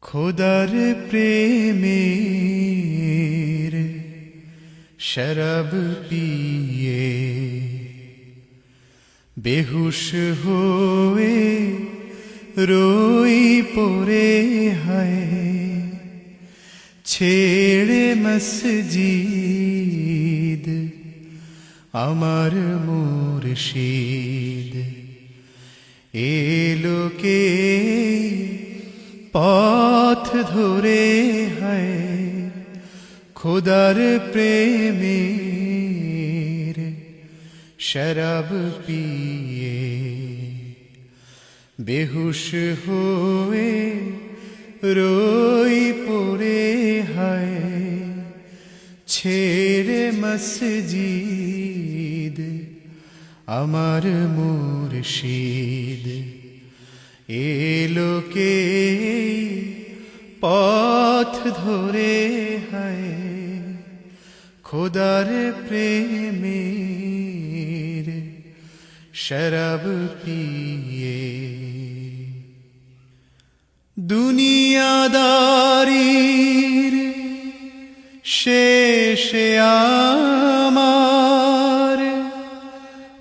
খোদার প্রেমের শরাব পিয়ে বেহুশ হয়ে রোই পড়ে হায় ছেড়ে মসজিদ আমার মুর্শিদ এলোকে পথ ধরে হায় খোদার প্রেমের শরাব পিয়ে বেহুশ হয়ে রোই পড়ে হায় ছেড়ে মসজিদ আমার মুর্শিদ এলোকে পথ ধরে হায় খোদার প্রেমের শরাব পিয়ে দুনিয়াদারির শেষে আমার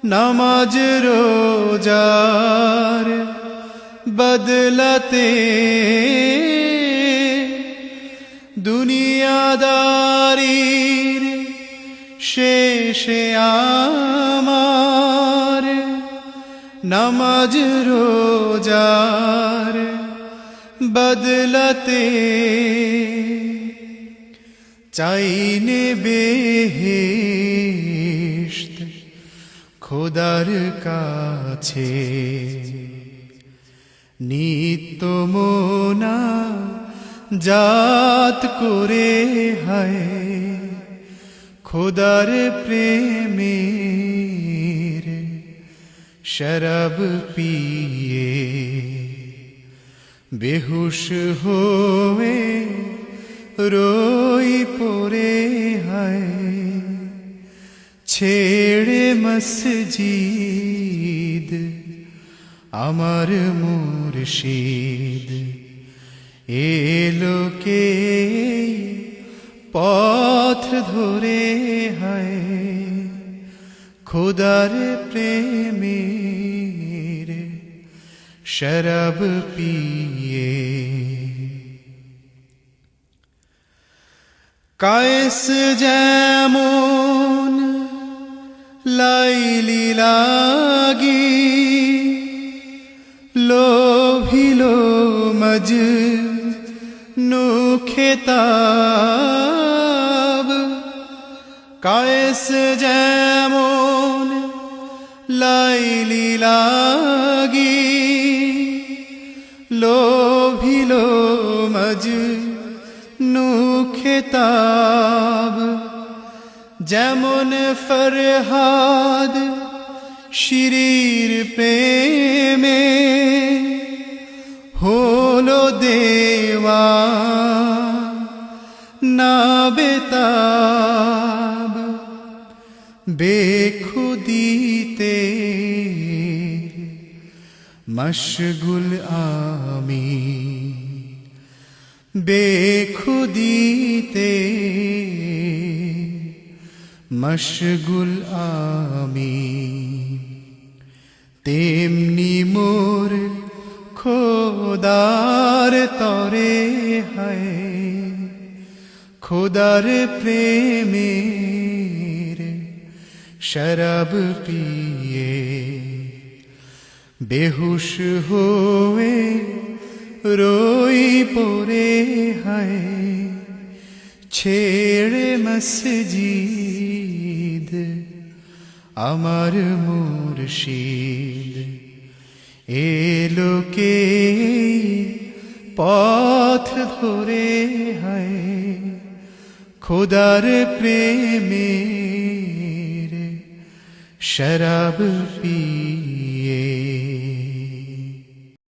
নামাজ রোজার বদলাতে দুনিয়াদারির শেষে আমার নামাজ রোজার বদলাতে চাইনে বেহেশত খোদার কাছে নিত্য মোনা জাত করে হায় খোদার প্রেমের শরাব পিয়ে বেহুশ হয়ে রোই পড়ে হায় ছেড়ে মসজিদ আমার মুর্শিদ এলোকে পথ ধরে হায় খোদার প্রেমের শরাব পিয়ে কায়েস যেমন লাইলি লাগি লোভিল মজনু খেতাব কায়েস যেমন লাইলি লাগি লোভিল মজনু খেতাব যেমন ফরহাদ শিরির প্রেমে হলো দেওয়া না বেতাব বেখুদিতে মশগুল আমি বেখুদিতে মশগুল আমি তেমনি মোর খোদার তরে হায় খোদার প্রেমের শরাব পিয়ে বেহুশ হয়ে রোই পড়ে হায় ছেড়ে মসজিদ আমার মুর্শিদ এলোকে পথ ধরে হায় খোদার প্রেমের শরাব পিয়ে